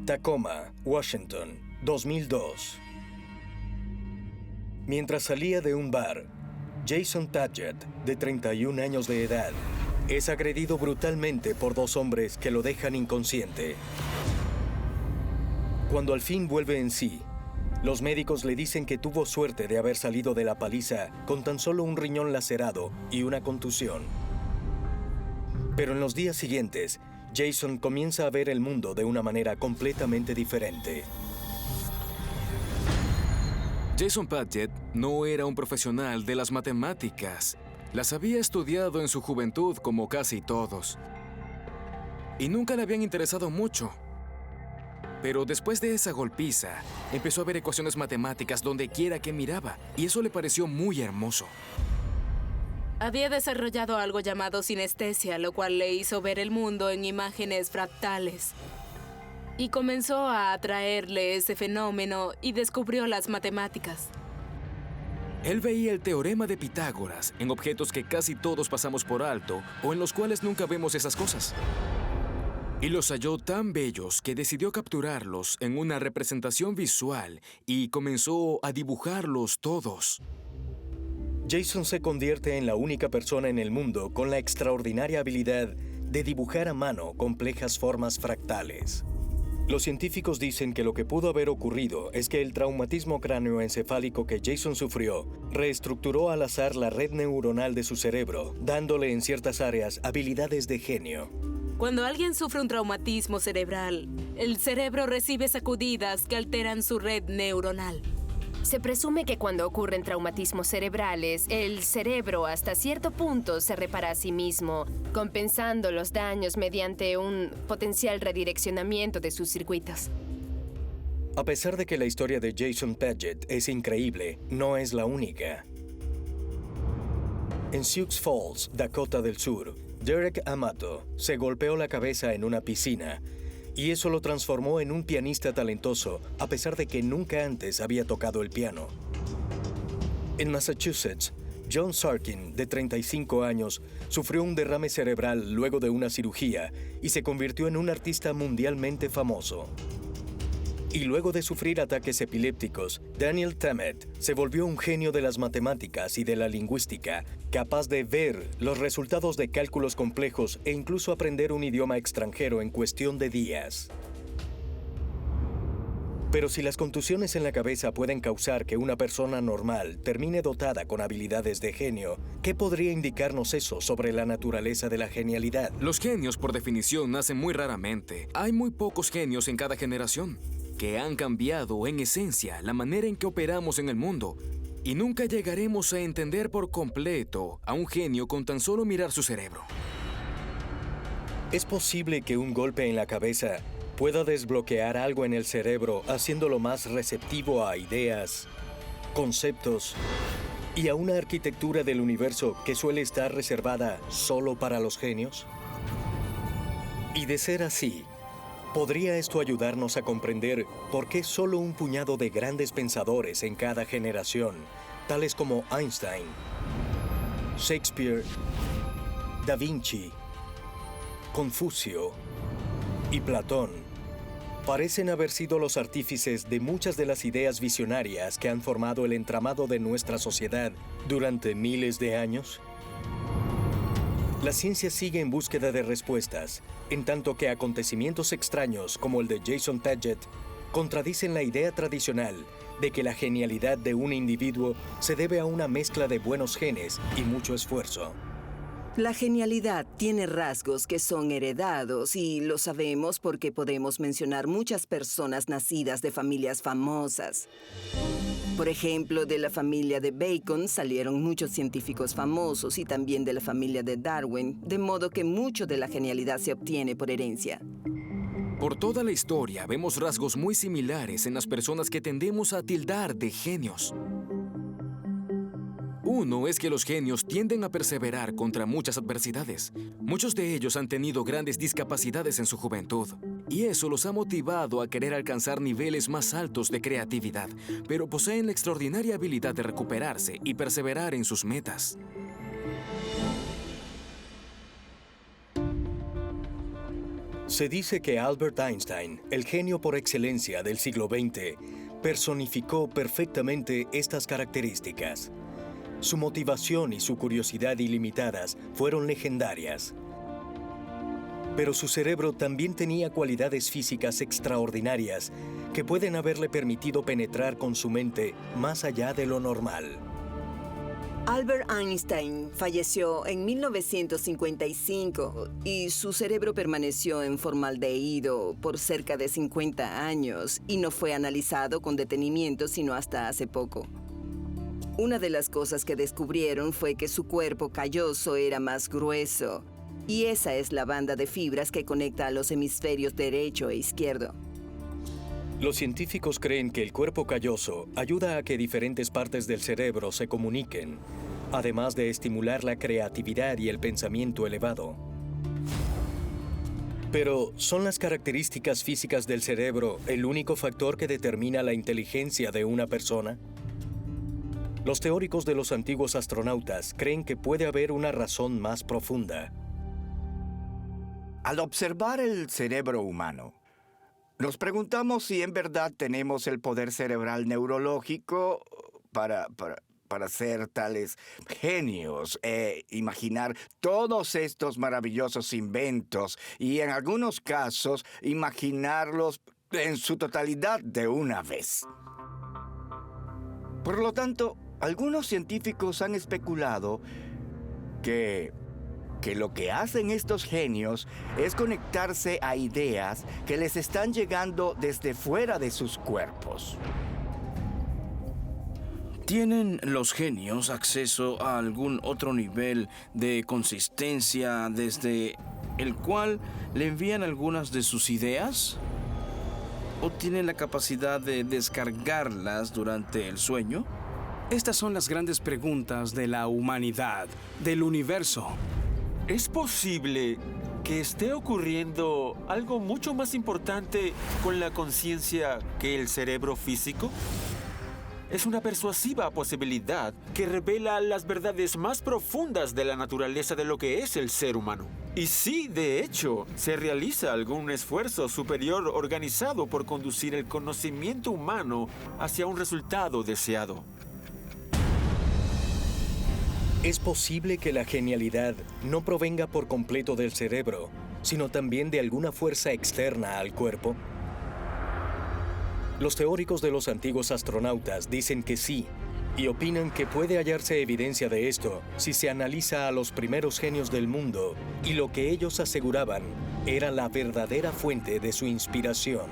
Tacoma, Washington, 2002. Mientras salía de un bar, Jason Padgett, de 31 años de edad, es agredido brutalmente por dos hombres que lo dejan inconsciente. Cuando al fin vuelve en sí, los médicos le dicen que tuvo suerte de haber salido de la paliza con tan solo un riñón lacerado y una contusión. Pero en los días siguientes, Jason comienza a ver el mundo de una manera completamente diferente. Jason Padgett no era un profesional de las matemáticas. Las había estudiado en su juventud como casi todos. Y nunca le habían interesado mucho. Pero después de esa golpiza, empezó a ver ecuaciones matemáticas donde quiera que miraba, y eso le pareció muy hermoso. Había desarrollado algo llamado sinestesia, lo cual le hizo ver el mundo en imágenes fractales. Y comenzó a atraerle ese fenómeno y descubrió las matemáticas. Él veía el teorema de Pitágoras en objetos que casi todos pasamos por alto o en los cuales nunca vemos esas cosas. Y los halló tan bellos que decidió capturarlos en una representación visual y comenzó a dibujarlos todos. Jason se convierte en la única persona en el mundo con la extraordinaria habilidad de dibujar a mano complejas formas fractales. Los científicos dicen que lo que pudo haber ocurrido es que el traumatismo cráneoencefálico que Jason sufrió reestructuró al azar la red neuronal de su cerebro, dándole en ciertas áreas habilidades de genio. Cuando alguien sufre un traumatismo cerebral, el cerebro recibe sacudidas que alteran su red neuronal. Se presume que cuando ocurren traumatismos cerebrales, el cerebro hasta cierto punto se repara a sí mismo, compensando los daños mediante un potencial redireccionamiento de sus circuitos. A pesar de que la historia de Jason Padgett es increíble, no es la única. En Sioux Falls, Dakota del Sur, Derek Amato se golpeó la cabeza en una piscina, y eso lo transformó en un pianista talentoso, a pesar de que nunca antes había tocado el piano. En Massachusetts, John Sarkin, de 35 años, sufrió un derrame cerebral luego de una cirugía y se convirtió en un artista mundialmente famoso. Y luego de sufrir ataques epilépticos, Daniel Tammet se volvió un genio de las matemáticas y de la lingüística, capaz de ver los resultados de cálculos complejos e incluso aprender un idioma extranjero en cuestión de días. Pero si las contusiones en la cabeza pueden causar que una persona normal termine dotada con habilidades de genio, ¿qué podría indicarnos eso sobre la naturaleza de la genialidad? Los genios, por definición, nacen muy raramente. Hay muy pocos genios en cada generación, que han cambiado en esencia la manera en que operamos en el mundo. Y nunca llegaremos a entender por completo a un genio con tan solo mirar su cerebro. ¿Es posible que un golpe en la cabeza pueda desbloquear algo en el cerebro, haciéndolo más receptivo a ideas, conceptos y a una arquitectura del universo que suele estar reservada solo para los genios? Y de ser así, ¿podría esto ayudarnos a comprender por qué solo un puñado de grandes pensadores en cada generación, tales como Einstein, Shakespeare, Da Vinci, Confucio y Platón, parecen haber sido los artífices de muchas de las ideas visionarias que han formado el entramado de nuestra sociedad durante miles de años? La ciencia sigue en búsqueda de respuestas, en tanto que acontecimientos extraños como el de Jason Padgett contradicen la idea tradicional de que la genialidad de un individuo se debe a una mezcla de buenos genes y mucho esfuerzo. La genialidad tiene rasgos que son heredados y lo sabemos porque podemos mencionar muchas personas nacidas de familias famosas. Por ejemplo, de la familia de Bacon salieron muchos científicos famosos y también de la familia de Darwin, de modo que mucho de la genialidad se obtiene por herencia. Por toda la historia vemos rasgos muy similares en las personas que tendemos a tildar de genios. Uno es que los genios tienden a perseverar contra muchas adversidades. Muchos de ellos han tenido grandes discapacidades en su juventud, y eso los ha motivado a querer alcanzar niveles más altos de creatividad, pero poseen la extraordinaria habilidad de recuperarse y perseverar en sus metas. Se dice que Albert Einstein, el genio por excelencia del siglo XX, personificó perfectamente estas características. Su motivación y su curiosidad ilimitadas fueron legendarias. Pero su cerebro también tenía cualidades físicas extraordinarias que pueden haberle permitido penetrar con su mente más allá de lo normal. Albert Einstein falleció en 1955 y su cerebro permaneció en formaldehído por cerca de 50 años y no fue analizado con detenimiento sino hasta hace poco. Una de las cosas que descubrieron fue que su cuerpo calloso era más grueso, y esa es la banda de fibras que conecta a los hemisferios derecho e izquierdo. Los científicos creen que el cuerpo calloso ayuda a que diferentes partes del cerebro se comuniquen, además de estimular la creatividad y el pensamiento elevado. Pero, ¿son las características físicas del cerebro el único factor que determina la inteligencia de una persona? Los teóricos de los antiguos astronautas creen que puede haber una razón más profunda. Al observar el cerebro humano, nos preguntamos si en verdad tenemos el poder cerebral neurológico para ser tales genios e imaginar todos estos maravillosos inventos y en algunos casos imaginarlos en su totalidad de una vez. Por lo tanto, algunos científicos han especulado que lo que hacen estos genios es conectarse a ideas que les están llegando desde fuera de sus cuerpos. ¿Tienen los genios acceso a algún otro nivel de consistencia desde el cual le envían algunas de sus ideas? ¿O tienen la capacidad de descargarlas durante el sueño? Estas son las grandes preguntas de la humanidad, del universo. ¿Es posible que esté ocurriendo algo mucho más importante con la conciencia que el cerebro físico? Es una persuasiva posibilidad que revela las verdades más profundas de la naturaleza de lo que es el ser humano. Y sí, de hecho, se realiza algún esfuerzo superior organizado por conducir el conocimiento humano hacia un resultado deseado. ¿Es posible que la genialidad no provenga por completo del cerebro, sino también de alguna fuerza externa al cuerpo? Los teóricos de los antiguos astronautas dicen que sí, y opinan que puede hallarse evidencia de esto si se analiza a los primeros genios del mundo y lo que ellos aseguraban era la verdadera fuente de su inspiración.